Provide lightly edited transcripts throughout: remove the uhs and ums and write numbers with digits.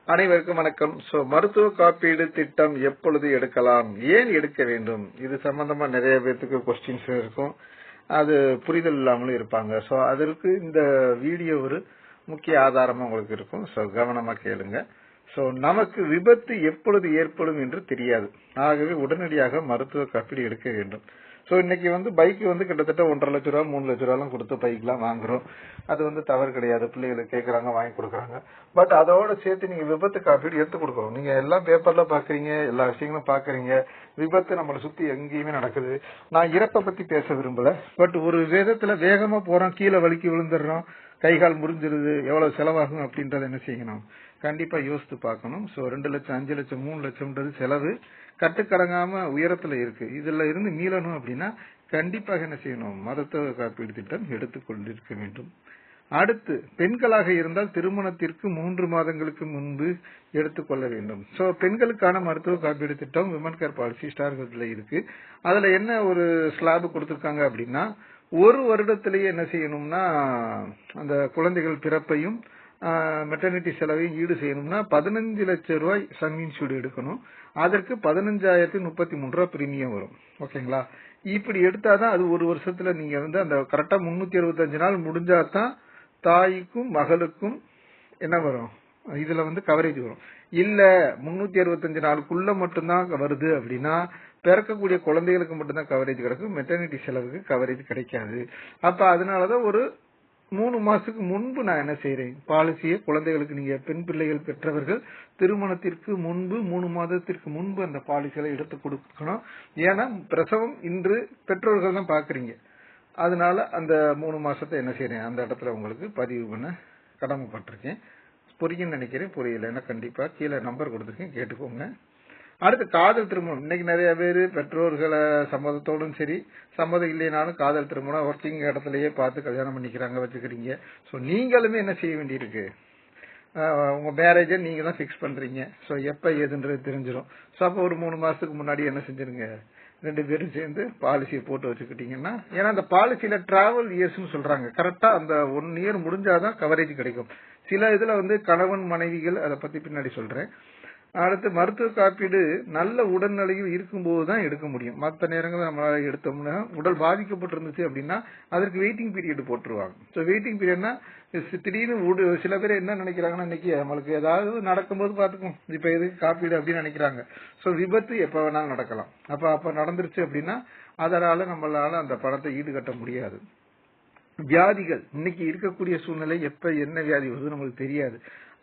அனைவருக்கும் வணக்கம். மருத்துவ காப்பீடு திட்டம் எப்பொழுது எடுக்கலாம், ஏன் எடுக்க வேண்டும், இது சம்பந்தமா நிறைய பேருக்கு கொஸ்டின்ஸ் இருக்கும். அது புரிதல் இல்லாமலும் இருப்பாங்க. அதற்கு இந்த வீடியோ ஒரு முக்கிய ஆதாரமா உங்களுக்கு இருக்கும். கவனமா கேளுங்க. நமக்கு விபத்து எப்பொழுது ஏற்படும் என்று தெரியாது. ஆகவே உடனடியாக மருத்துவ காப்பீடு எடுக்க வேண்டும். இன்னைக்கு பைக் கிட்டத்தட்ட 1.5 லட்ச ரூபா 3 லட்ச ரூபாய் கொடுத்து பைக்லாம் வாங்குறோம். அது தவறு கிடையாது. பிள்ளைகளுக்கு கேட்கறாங்க, வாங்கி கொடுக்குறாங்க. பட் அதோட சேர்த்து நீங்க விபத்து காப்பீடு எடுத்து கொடுக்கணும். நீங்க எல்லாம் பேப்பர்ல பாக்குறீங்க, எல்லா விஷயங்களும் பாக்குறீங்க. விபத்து நம்மளை சுத்தி எங்கேயுமே நடக்குது. நான் இறப்பை பத்தி பேச விரும்பல. பட் ஒரு விதத்துல வேகமா போறோம், கீழே வலிக்கு விழுந்துடுறோம், கை கால் முறிஞ்சிருது, எவ்வளவு செலவாகும் அப்படின்றத என்ன செய்யணும், கண்டிப்பா யோசித்து பார்க்கணும். 2 லட்சம் 5 லட்சம் 3 லட்சம்ன்றது செலவு கட்டுக்கடங்காம உயரத்துல இருக்கு. இதுல இருந்து மீளணும் அப்படின்னா கண்டிப்பாக என்ன செய்யணும், மருத்துவ காப்பீடு திட்டம் எடுத்துக்கொண்டிருக்க வேண்டும். அடுத்து, பெண்களாக இருந்தால் திருமணத்திற்கு 3 மாதங்களுக்கு முன்பு எடுத்துக்கொள்ள வேண்டும். பெண்களுக்கான மருத்துவ காப்பீடு திட்டம் விமன் கேர் பாலிசி ஸ்டார் ஹெல்த்ல இருக்கு. அதுல என்ன ஒரு ஸ்லாப் கொடுத்திருக்காங்க அப்படின்னா, ஒரு வருடத்திலேயே என்ன செய்யணும்னா, அந்த குழந்தைகள் பிறப்பையும் மெட்டர்னிட்டி செலவையும் ஈடு செய்யணும்னா 15 லட்சம் ரூபாய் சம் இன்சூர்டு எடுக்கணும். அதற்கு 15,033 ரூபாய் பிரீமியம் வரும். ஓகேங்களா? இப்படி எடுத்தாதான் அது ஒரு வருஷத்துல நீங்க அந்த கரெக்டா 365 நாள் முடிஞ்சாதான் தாய்க்கும் மகளுக்கும் என்ன வரும், இதுல கவரேஜ் வரும். இல்ல 365 நாளுக்குள்ள மட்டும்தான் வருது அப்படின்னா பிறக்கக்கூடிய குழந்தைகளுக்கு மட்டும்தான் கவரேஜ் கிடைக்கும், மெட்டர்னிட்டி செலவுக்கு கவரேஜ் கிடைக்காது. அப்ப அதனாலதான் ஒரு 3 மாசத்துக்கு முன்பு நான் என்ன செய்யறேன், பாலிசியை குழந்தைகளுக்கு, நீங்க பெண் பிள்ளைகள் பெற்றவர்கள் திருமணத்திற்கு முன்பு 3 மாதத்திற்கு முன்பு அந்த பாலிசிகளை எடுத்து கொடுக்கணும். ஏன்னா பிரசவம் இன்று பெற்றோர்கள் தான் பாக்குறீங்க. அதனால அந்த 3 மாசத்தை என்ன செய்யறேன், அந்த இடத்துல உங்களுக்கு பதிவு பண்ண கடமைப்பட்டிருக்கேன். புரியுன்னு நினைக்கிறேன். புரியலன்னா கண்டிப்பா கீழே நம்பர் கொடுத்துருக்கேன், கேட்டுக்கோங்க. அடுத்து, காதல் திருமணம். இன்னைக்கு நிறைய பேர் பெற்றோர்களை சம்மதத்தோடும் சரி, சம்மதம் இல்லைனாலும் காதல் திருமணம் ஒர்க்கிங் இடத்துலயே பார்த்து கல்யாணம் பண்ணிக்கிறாங்க, வச்சுக்கிறீங்க. நீங்களுமே என்ன செய்ய வேண்டியிருக்கு, உங்க மேரேஜை நீங்க தான் பிக்ஸ் பண்றீங்க. எப்ப ஏதுன்றது தெரிஞ்சிடும். அப்ப ஒரு 3 மாசத்துக்கு முன்னாடி என்ன செஞ்சிருங்க, 2 பேரும் சேர்ந்து பாலிசியை போட்டு வச்சுக்கிட்டீங்கன்னா, ஏன்னா அந்த பாலிசியில டிராவல் இயர்ஸ் சொல்றாங்க. கரெக்டா அந்த 1 இயர் முடிஞ்சாதான் கவரேஜ் கிடைக்கும். சில இதுல கணவன் மனைவிகள், அதை பத்தி பின்னாடி சொல்றேன். அடுத்து, மருத்துவ காப்பீடு நல்ல உடல்நிலையில் இருக்கும்போது தான் எடுக்க முடியும். மற்ற நேரங்களில் நம்மளால எடுத்தோம்னா, உடல் பாதிக்கப்பட்டிருந்துச்சு அப்படின்னா அதற்கு வெயிட்டிங் பீரியட் போட்டுருவாங்க. வெயிட்டிங் பீரியட்னா திடீர்னு சில பேர் என்ன நினைக்கிறாங்கன்னா, இன்னைக்கு நம்மளுக்கு ஏதாவது நடக்கும்போது பாத்துக்கும், இப்ப எதுக்கு காப்பீடு அப்படின்னு நினைக்கிறாங்க. விபத்து எப்ப வேணாலும் நடக்கலாம். அப்ப நடந்துருச்சு அப்படின்னா அதனால நம்மளால அந்த பணத்தை ஈடுகட்ட முடியாது. வியாதிகள், இன்னைக்கு இருக்கக்கூடிய சூழ்நிலை எப்ப என்ன வியாதி வருது நம்மளுக்கு தெரியாது.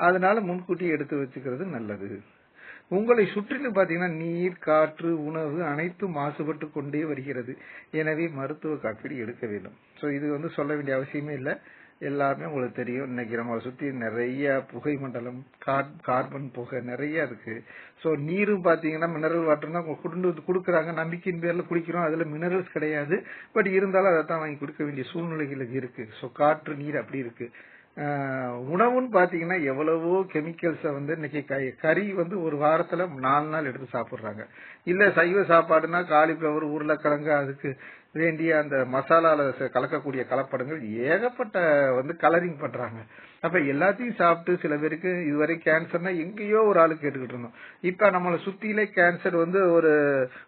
அதனால முன்கூட்டி எடுத்து வச்சுக்கிறது நல்லது. உங்களை சுற்றிலும் பாத்தீங்கன்னா நீர், காற்று, உணவு அனைத்தும் மாசுபட்டு கொண்டே வருகிறது. எனவே மருத்துவ காப்பீடு எடுக்க வேண்டும். இது சொல்ல வேண்டிய அவசியமே இல்லை, எல்லாமே உங்களுக்கு தெரியும். இன்னைக்கு நம்ம சுத்தி நிறைய புகை மண்டலம், கார்பன் புகை நிறைய இருக்கு. நீரும் பாத்தீங்கன்னா மினரல் வாட்டர் தான் கொடுக்குறாங்க, நம்பிக்கையின் பேர்ல குடிக்கிறோம். அதுல மினரல்ஸ் கிடையாது. பட் இருந்தாலும் அதைத்தான் வாங்கி கொடுக்க வேண்டிய சூழ்நிலைகள் இருக்கு. காற்று, நீர் அப்படி இருக்கு. உணவுன்னு பாத்தீங்கன்னா எவ்வளவோ கெமிக்கல்ஸ் இன்னைக்கு கறி ஒரு வாரத்துல 4 நாள் எடுத்து சாப்பிடுறாங்க. இல்ல சைவ சாப்பாடுனா காலிஃபிளவர், உருளைக்கிழங்கு, அதுக்கு வேண்டிய அந்த மசாலால கலக்கக்கூடிய கலப்படங்கள் ஏகப்பட்ட கலரிங் பண்றாங்க. அப்ப எல்லாத்தையும் சாப்பிட்டு சில பேருக்கு இதுவரை கேன்சர்னா எங்கேயோ ஒரு ஆளு கேட்டுக்கிட்டு இருந்தோம். இப்ப நம்மளை சுத்தியிலே கேன்சர்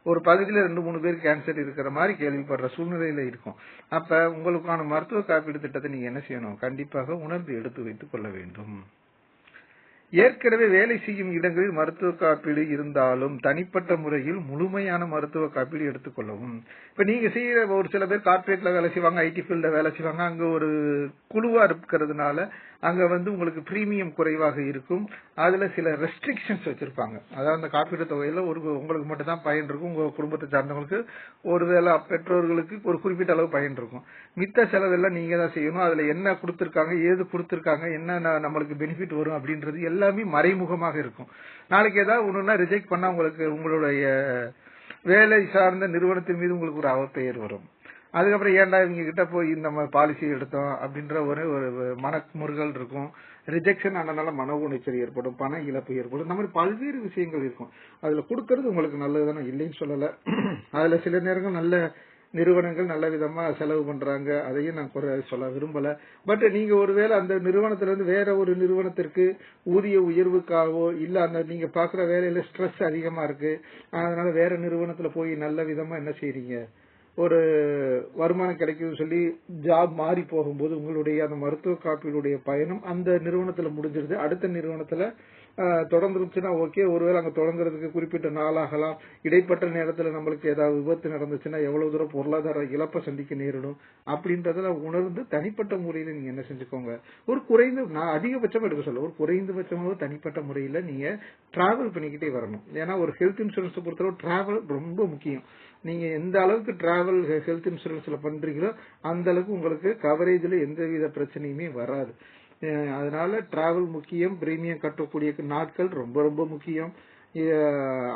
ஒரு பகுதியில 2-3 பேர் கேன்சர் இருக்கிற மாதிரி கேள்விப்படுற சூழ்நிலையில இருக்கும். அப்ப உங்களுக்கான மருத்துவ காப்பீடு திட்டத்தை நீங்க என்ன செய்யணும், கண்டிப்பாக உணர்ந்து எடுத்து வைத்துக் கொள்ள வேண்டும். ஏற்கனவே வேலை செய்யும் இடங்களில் மருத்துவ காப்பீடு இருந்தாலும் தனிப்பட்ட முறையில் முழுமையான மருத்துவ காப்பீடு எடுத்துக்கொள்ளவும். இப்ப நீங்க செய்யற ஒரு சில பேர் கார்பரேட்ல வேலை செய்வாங்க, ஐடி ஃபீல்ட்ல வேலை செய்வாங்க. அங்க ஒரு குழுவா இருக்கிறதுனால அங்க உங்களுக்கு பிரீமியம் குறைவாக இருக்கும். அதுல சில ரெஸ்ட்ரிக்ஷன்ஸ் வச்சிருப்பாங்க. அதாவது அந்த காப்பீடு தொகையில உங்களுக்கு மட்டும் தான் பயன் இருக்கும், உங்க குடும்பத்தை சார்ந்தவங்களுக்கு, ஒருவேளை பெற்றோர்களுக்கு ஒரு குறிப்பிட்ட அளவு பயன் இருக்கும். மித்த செலவெல்லாம் நீங்க தான் செய்யணும். அதுல என்ன கொடுத்திருக்காங்க, ஏது கொடுத்திருக்காங்க, என்ன நம்மளுக்கு பெனிஃபிட் வரும் அப்படின்றது எல்லாமே மறைமுகமாக இருக்கும். நாளைக்கு ஏதாவது ஒண்ணுன்னா ரிஜெக்ட் பண்ணா உங்களுடைய வேலை சார்ந்த நிறுவனத்தின் மீது உங்களுக்கு ஒரு அவப்பெயர் வரும். அதுக்கப்புறம் ஏன்டா இவங்க கிட்ட போய் நம்ம பாலிசி எடுத்தோம் அப்படின்ற ஒரு மனமுறுதல் இருக்கும். ரிஜெக்ஷன் ஆனதுனால மன உளைச்சல் ஏற்படும், பண இழப்பு ஏற்படும். இந்த மாதிரி பல்வேறு விஷயங்கள் இருக்கும். அதுல கொடுக்கறது உங்களுக்கு நல்லதுதானே, இல்லைன்னு சொல்லல. அதுல சில நேரங்கள் நல்ல நிறுவனங்கள் நல்ல விதமா செலவு பண்றாங்க, அதையும் நான் குறை சொல்ல விரும்பல. பட் நீங்க ஒருவேளை அந்த நிறுவனத்துல இருந்து வேற ஒரு நிறுவனத்திற்கு ஊதிய உயர்வுக்காகவோ இல்ல அந்த நீங்க பாக்குற வேலையில ஸ்ட்ரெஸ் அதிகமா இருக்கு, அதனால வேற நிறுவனத்துல போய் நல்ல விதமா என்ன செய்றீங்க, ஒரு வருமானம் கிடைக்குதுன்னு சொல்லி ஜாப் மாறி போகும்போது உங்களுடைய அந்த மருத்துவ காப்பீடுடைய பயணம் அந்த நிறுவனத்துல முடிஞ்சிருது. அடுத்த நிறுவனத்துல தொடர்ந்துருச்சுன்னா ஓகே. ஒருவேளை அங்க தொடங்குறதுக்கு குறிப்பிட்ட நாள் ஆகலாம். இடைப்பட்ட நேரத்துல நம்மளுக்கு ஏதாவது விபத்து நடந்துச்சுன்னா எவ்வளவு தூரம் பொருளாதார இழப்பை சந்திக்க நேரிடும் அப்படின்றத உணர்ந்து தனிப்பட்ட முறையில நீங்க என்ன செஞ்சுக்கோங்க, ஒரு குறைந்த, நான் அதிகபட்சமா எடுக்க சொல்ல, ஒரு குறைந்தபட்சமாக தனிப்பட்ட முறையில நீங்க டிராவல் பண்ணிக்கிட்டே வரணும். ஏன்னா ஒரு ஹெல்த் இன்சூரன்ஸ் பொறுத்தவரை டிராவல் ரொம்ப முக்கியம். நீங்க எந்த அளவுக்கு டிராவல் ஹெல்த் இன்சூரன்ஸ்ல பண்றீங்களோ அந்த அளவுக்கு உங்களுக்கு கவரேஜ்ல எந்தவித பிரச்சனையுமே வராது. அதனால டிராவல் முக்கியம். பிரீமியம் கட்டக்கூடிய நாட்கள் ரொம்ப ரொம்ப முக்கியம்.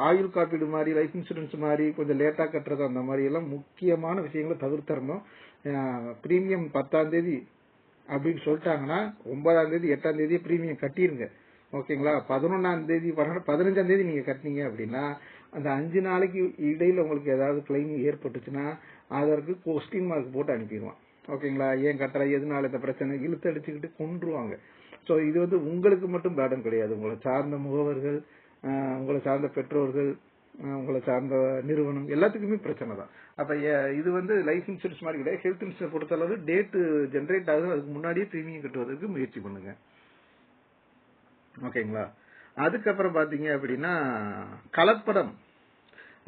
ஆயுள் காப்பீடு மாதிரி, லைஃப் இன்சூரன்ஸ் மாதிரி கொஞ்சம் லேட்டா கட்டுறது, அந்த மாதிரி எல்லாம் முக்கியமான விஷயங்களை தவிர்த்தரணும். பிரீமியம் 10ஆம் தேதி அப்படின்னு சொல்லிட்டாங்கன்னா 9ஆம் தேதி 8ஆம் தேதி பிரீமியம் கட்டிருங்க. ஓகேங்களா? 11ஆம் தேதி 15ஆம் தேதி நீங்க கட்டினீங்க அப்படின்னா அந்த 5 நாளைக்கு இடையில உங்களுக்கு ஏதாவது கிளைம் ஏற்பட்டுச்சுன்னா அதற்கு கொஸ்டின் மார்க் போட்டு அனுப்பிடுவான். ஓகேங்களா? ஏன் கட்டற, எதனால இந்த பிரச்சனை, இழுத்து அடிச்சுக்கிட்டு கொன்றுவாங்க. சோ இது வந்து உங்களுக்கு மட்டும் பேர்டன் கிடையாது. உங்களை சார்ந்த முகவர்கள், உங்களை சார்ந்த பெற்றோர்கள், உங்களை சார்ந்த நிறுவனம் எல்லாத்துக்குமே பிரச்சனை தான். அப்ப இது வந்து லைஃப் இன்சூரன்ஸ் மாதிரி கிடையாது. ஹெல்த் இன்சூரன்ஸ் பொறுத்தளவு டேட் ஜெனரேட் ஆகுது, அதுக்கு முன்னாடியே பிரீமியம் கட்டுவதற்கு முயற்சி பண்ணுங்க. ஓகேங்களா? அதுக்கப்புறம் பாத்தீங்க அப்படின்னா கலப்படம்,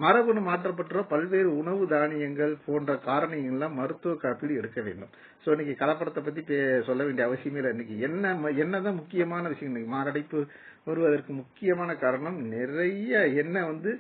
மரபணு மாற்றப்பட்ட பல்வேறு உணவு தானியங்கள் போன்ற காரணங்கள்லாம் மருத்துவ காப்பீடு எடுக்க வேண்டும். சோ இன்னைக்கு கலப்படத்தை பத்தி சொல்ல வேண்டிய அவசியமே இல்லை. இன்னைக்கு என்னதான் முக்கியமான விஷயம், இன்னைக்கு மாரடைப்பு வருவதற்கு முக்கியமான காரணம் நிறைய எண்ணெய் வந்து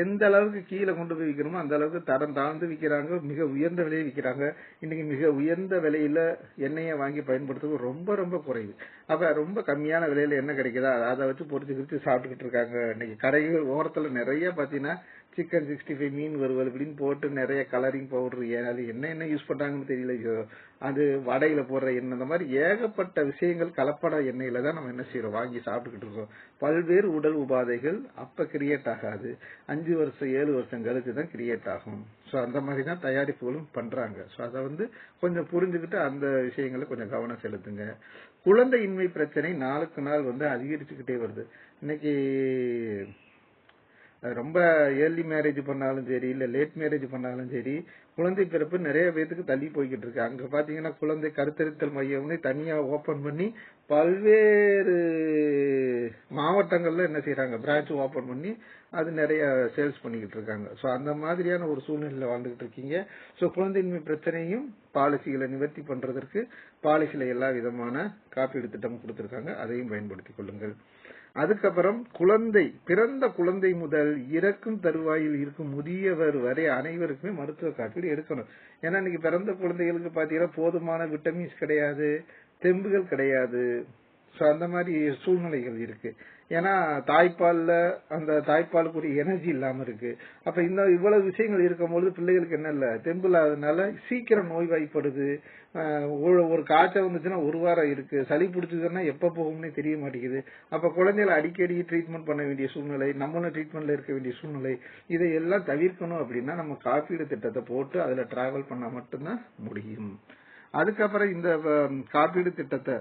எந்த அளவுக்கு கீழே கொண்டு போய் விற்கணுமோ அந்த அளவுக்கு தரம் தாழ்ந்து விற்கிறாங்க, மிக உயர்ந்த விலையை விற்கிறாங்க. இன்னைக்கு மிக உயர்ந்த விலையில எண்ணெயை வாங்கி பயன்படுத்துவது ரொம்ப ரொம்ப குறைவு. அப்ப ரொம்ப கம்மியான விலையில என்ன கிடைக்குதா அதை வச்சு பொறிச்சு கிரிச்சு சாப்பிட்டுக்கிட்டு இருக்காங்க. இன்னைக்கு கடைகள் ஓரத்துல நிறைய பாத்தீங்கன்னா சிக்கன் 65, மீன் வறுவல் இப்படின்னு போட்டு நிறைய கலரிங் பவுடர், அது என்ன யூஸ் பண்றாங்கன்னு தெரியல. அது வடையில போடுற எண்ணெய், இந்த மாதிரி ஏகப்பட்ட விஷயங்கள் கலப்பட எண்ணெயில தான் நம்ம என்ன செய்யறோம், வாங்கி சாப்பிட்டுக்கிட்டு இருக்கோம். பல்வேறு உடல் உபாதைகள் அப்ப கிரியேட் ஆகாது, 5 வருஷம் 7 வருஷம் கழிச்சு தான் கிரியேட் ஆகும். சோ அந்த மாதிரி தான் தயாரிப்புகளும் பண்றாங்க. சோ அதை வந்து கொஞ்சம் புரிஞ்சுக்கிட்டு அந்த விஷயங்களை கொஞ்சம் கவனம் செலுத்துங்க. குழந்தையின்மை பிரச்சனை நாளுக்கு நாள் வந்து அதிகரிச்சுக்கிட்டே வருது. இன்னைக்கு ரொம்ப ஏர்லி மேரேஜ் பண்ணாலும் சரி, இல்ல லேட் மேரேஜ் பண்ணாலும் சரி, குழந்தை பிறப்பு நிறைய பேருக்கு தள்ளி போய்கிட்டு இருக்கு. அங்க பாத்தீங்கன்னா குழந்தை கருத்தரித்தல் மையம்னு தனியா ஓபன் பண்ணி பல்வேறு மாவட்டங்கள்ல என்ன செய்யறாங்க, பிரான்ச் ஓபன் பண்ணி அது நிறைய சேல்ஸ் பண்ணிக்கிட்டு இருக்காங்க. சோ அந்த மாதிரியான ஒரு சூழ்நிலையில வாழ்ந்துகிட்டு இருக்கீங்க. சோ குழந்தையின்மை பிரச்சனையும் பாலிசிகளை நிவர்த்தி பண்றதற்கு பாலிசில எல்லா விதமான காப்பீடு திட்டம் கொடுத்திருக்காங்க, அதையும் பயன்படுத்திக் கொள்ளுங்கள். அதுக்கப்புறம் பிறந்த குழந்தை முதல் இறக்கும் தருவாயில் இருக்கும் முதியவர் வரை அனைவருக்குமே மருத்துவ காப்பீடு எடுக்கணும். ஏன்னா இன்னைக்கு பிறந்த குழந்தைகளுக்கு பாத்தீங்கன்னா போதுமான விட்டமின்ஸ் கிடையாது, தெம்புகள் கிடையாது. சோ அந்த மாதிரி சூழ்நிலைகள் இருக்கு. ஏன்னா தாய்ப்பால்ல அந்த தாய்ப்பாலுக்குரிய எனர்ஜி இல்லாம இருக்கு. அப்ப இவ்வளவு விஷயங்கள் இருக்கும்போது பிள்ளைகளுக்கு என்ன இல்ல, தெம்பு இல்லாததுனால சீக்கிரம் நோய்வாய்ப்படுது. ஒரு காய்ச்சல் வந்துச்சுன்னா ஒரு வாரம் இருக்கு, சளி பிடிச்சதுன்னா எப்ப போகும்னே தெரிய மாட்டேங்குது. அப்ப குழந்தைகளை அடிக்கடி ட்ரீட்மெண்ட் பண்ண வேண்டிய சூழ்நிலை, நம்மளும் ட்ரீட்மெண்ட்ல இருக்க வேண்டிய சூழ்நிலை, இதையெல்லாம் தவிர்க்கணும் அப்படின்னா நம்ம காப்பீடு திட்டத்தை போட்டு அதுல டிராவல் பண்ணா மட்டும்தான் முடியும். அதுக்கப்புறம் இந்த காப்பீடு திட்டத்தை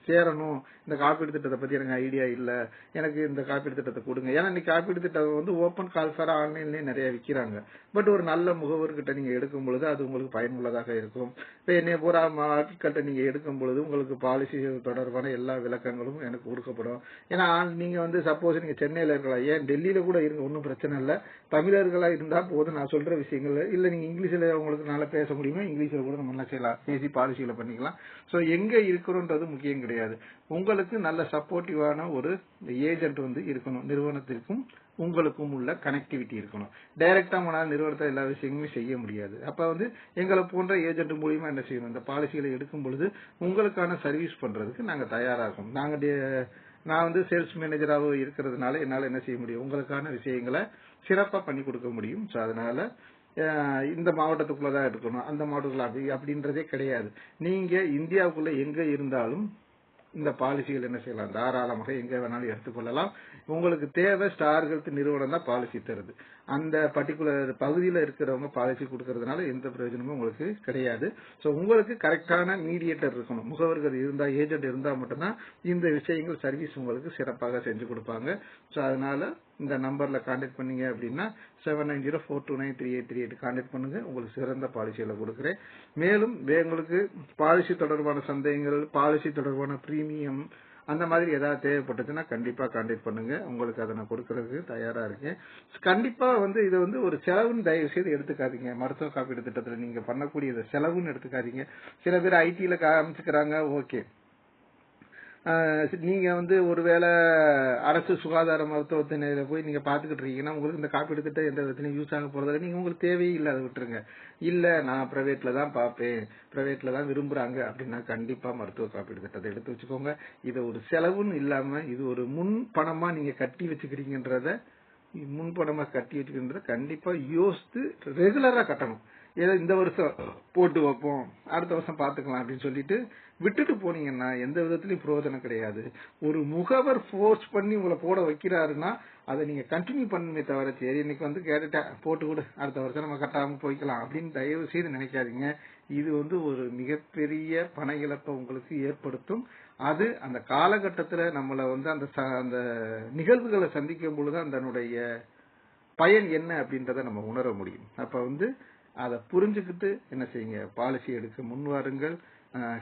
சேரணும், இந்த காப்பீடு திட்டத்தை பத்தி எனக்கு ஐடியா இல்ல, எனக்கு இந்த காப்பீடு திட்டத்தை கொடுங்க. ஏன்னா இன்னைக்கு காப்பீடு திட்டம் வந்து ஓபன் கால்ஃபேரா ஆன்லைன்லயே நிறைய விற்கிறாங்க. பட் ஒரு நல்ல முகவர்கிட்ட நீங்க எடுக்கும் பொழுது அது உங்களுக்கு பயனுள்ளதாக இருக்கும். இப்ப என்னைய பூரா ஆட்கிட்ட நீங்க எடுக்கும் பொழுது உங்களுக்கு பாலிசி தொடர்பான எல்லா விளக்கங்களும் எனக்கு கொடுக்கப்படும். ஏன்னா நீங்க வந்து சப்போஸ் நீங்க சென்னையில இருக்கலாம், ஏன் டெல்லியில கூட இருங்க, ஒன்னும் பிரச்சனை இல்ல. தமிழர்களா இருந்தா போதும், நான் சொல்ற விஷயங்கள் இல்ல நீங்க இங்கிலீஷ்ல உங்களுக்கு நல்லா பேச முடியுமா, இங்கிலீஷ்ல கூட நம்ம என்ன செய்யலாம், பேசி பாலிசிகளை பண்ணிக்கலாம். சோ எங்க இருக்கிறோன்றது முக்கியம் கிடையாது. உங்களுக்கு நல்ல சப்போர்ட்டிவான ஒரு ஏஜென்ட் வந்து இருக்கணும். நிறுவனத்திற்கும் உங்களுக்கும் உள்ள கனெக்டிவிட்டி இருக்கணும். டைரக்டா நம்மளால நிறுவனத்தை எல்லா விஷயங்களுமே செய்ய முடியாது. அப்ப வந்து எங்களை போன்ற ஏஜென்ட் மூலியமா என்ன செய்யணும், இந்த பாலிசிகளை எடுக்கும் பொழுது உங்களுக்கான சர்வீஸ் பண்றதுக்கு நாங்க தயாரா இருக்கோம். நான் வந்து சேல்ஸ் மேனேஜராக இருக்கிறதுனால என்னால என்ன செய்ய முடியும், உங்களுக்கான விஷயங்களை சிறப்பா பண்ணி கொடுக்க முடியும். சோ அதனால இந்த மாவட்டத்துக்குள்ளதான் இருக்கணும், அந்த மாவட்டத்துக்குள்ள அப்படின்றதே கிடையாது. நீங்க இந்தியாவுக்குள்ள எங்க இருந்தாலும் இந்த பாலிசிகள் என்ன செய்யலாம், தாராளமாக எங்க வேணாலும் எடுத்துக்கொள்ளலாம். உங்களுக்கு தேவை ஸ்டார் ஹெல்த் நிறுவனம் தான் பாலிசி தருது. அந்த பர்டிகுலர் பகுதியில் இருக்கிறவங்க பாலிசி கொடுக்கறதுனால எந்த பிரயோஜனமும் உங்களுக்கு கிடையாது. ஸோ உங்களுக்கு கரெக்டான மீடியேட்டர் இருக்கணும், முகவர்கள் இருந்தா, ஏஜென்ட் இருந்தா மட்டும்தான் இந்த விஷயங்கள் சர்வீஸ் உங்களுக்கு சிறப்பாக செஞ்சு கொடுப்பாங்க. ஸோ அதனால இந்த நம்பர்ல கான்டாக்ட் பண்ணீங்க அப்படின்னா 7904293838 கான்டாக்ட் பண்ணுங்க. உங்களுக்கு சிறந்த பாலிசிகளை கொடுக்குறேன். மேலும் உங்களுக்கு பாலிசி தொடர்பான சந்தேகங்கள், பாலிசி தொடர்பான பிரீமியம் அந்த மாதிரி ஏதாவது தேவைப்பட்டுச்சுன்னா கண்டிப்பா கான்டாக்ட் பண்ணுங்க. உங்களுக்கு அதை நான் கொடுக்கறதுக்கு தயாரா இருக்கேன். கண்டிப்பா இதை ஒரு செலவுன்னு தயவு செய்து எடுத்துக்காதீங்க. மருத்துவ காப்பீடு திட்டத்துல நீங்க பண்ணக்கூடிய செலவுன்னு எடுத்துக்காதீங்க. சில பேர் ஐடில காமிச்சுக்கிறாங்க, ஓகே. நீங்க ஒருவேளை அரசு சுகாதார மருத்துவத்தினையில போய் நீங்க பாத்துக்கிட்டு இருக்கீங்கன்னா உங்களுக்கு இந்த காப்பீடு திட்டம் எந்த விதத்திலையும் யூஸ் ஆக போறதில்ல. நீங்க உங்களுக்கு தேவையே இல்லை, அதை விட்டுருங்க. இல்ல நான் பிரைவேட்ல தான் பார்ப்பேன், பிரைவேட்ல தான் விரும்புறாங்க அப்படின்னா கண்டிப்பா மருத்துவ காப்பீடு திட்டத்தை எடுத்து வச்சுக்கோங்க. இது ஒரு செலவுன்னு இல்லாம இது ஒரு முன் பணமா நீங்க கட்டி வச்சுக்கிறீங்கன்றத கண்டிப்பா யோசித்து ரெகுலரா கட்டணும். ஏதோ இந்த வருஷம் போட்டு வைப்போம், அடுத்த வருஷம் பாத்துக்கலாம் அப்படின்னு சொல்லிட்டு விட்டுட்டு போனீங்கன்னா எந்த விதத்திலயும் பிரயோஜனம் கிடையாது. ஒரு முகவர் ஃபோர்ஸ் பண்ணி உங்களை போட வைக்கிறாருன்னா அதை நீங்க கண்டினியூ பண்ணுமே தவிர, சரி இன்னைக்கு கேட்டுட்டா போட்டு கொடு, அடுத்த வருஷம் நம்ம கட்டாம போய்க்கலாம் அப்படின்னு தயவு செய்து நினைக்காதீங்க. இது ஒரு மிகப்பெரிய பண இழப்பை உங்களுக்கு ஏற்படுத்தும். அது அந்த காலகட்டத்துல நம்மள அந்த நிகழ்வுகளை சந்திக்கும் பொழுது அதனுடைய பயன் என்ன அப்படின்றத நம்ம உணர முடியும். அப்ப அதை புரிஞ்சுக்கிட்டு என்ன செய்யுங்க, பாலிசி எடுக்க முன் வாருங்கள்.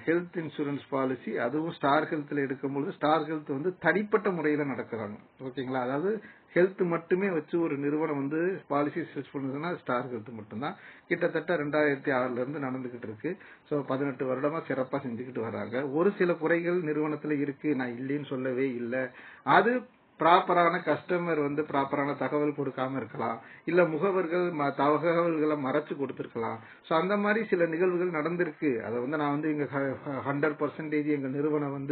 ஹெல்த் இன்சூரன்ஸ் பாலிசி, அதுவும் ஸ்டார் ஹெல்த்ல எடுக்கும்போது ஸ்டார் ஹெல்த் தனிப்பட்ட முறையில நடக்கிறாங்க. ஓகேங்களா? அதாவது ஹெல்த் மட்டுமே வச்சு ஒரு நிறுவனம் பாலிசி சர்ச் பண்ணுறதுன்னா ஸ்டார் ஹெல்த் மட்டும்தான். கிட்டத்தட்ட 2006ல இருந்து நடந்துகிட்டு இருக்கு. ஸோ 18 வருடமா சிறப்பா செஞ்சுக்கிட்டு வராங்க. ஒரு சில குறைகள் நிறுவனத்துல இருக்கு, நான் இல்லைன்னு சொல்லவே இல்லை. அது ப்ராப்பரான கஸ்டமர் ப்ராப்பரான தகவல் கொடுக்காம இருக்கலாம், இல்ல முகவர்கள் தகவல்களை மறைச்சு கொடுத்திருக்கலாம். சோ அந்த மாதிரி சில நிகழ்வுகள் நடந்திருக்கு. அதை நான் இங்க 100% எங்க நிறுவனம்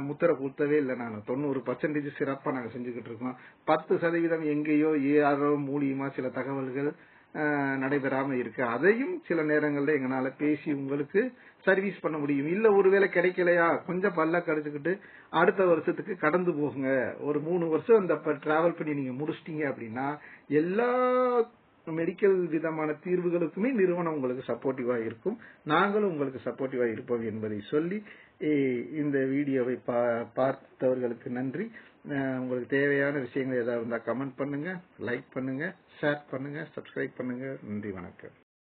முத்திர கொடுத்தவே இல்லை. நான் 90% சிறப்பா நாங்க செஞ்சுக்கிட்டு இருக்கோம். 10% எங்கேயோ யாரோ மூலியமா சில தகவல்கள் நடைபெறாம இருக்கு. அதையும் சில நேரங்கள்ல எங்களால பேசி உங்களுக்கு சர்வீஸ் பண்ண முடியும். இல்ல ஒருவேளை கிடைக்கலையா, கொஞ்சம் பல்ல கடிச்சுக்கிட்டு அடுத்த வருஷத்துக்கு கடந்து போகுங்க. ஒரு 3 வருஷம் அந்த டிராவல் பண்ணி நீங்க முடிச்சிட்டீங்க அப்படின்னா எல்லா மெடிக்கல் விதமான தீர்வுகளுக்குமே நிறுவனம் உங்களுக்கு சப்போர்ட்டிவா இருக்கும். நாங்களும் உங்களுக்கு சப்போர்ட்டிவா இருப்போம் என்பதை சொல்லி இந்த வீடியோவை பார்த்தவர்களுக்கு நன்றி. உங்களுக்கு தேவையான விஷயங்கள் ஏதாவது இருந்தா கமெண்ட் பண்ணுங்க, லைக் பண்ணுங்க, ஷேர் பண்ணுங்க, சப்ஸ்கிரைப் பண்ணுங்க. நன்றி, வணக்கம்.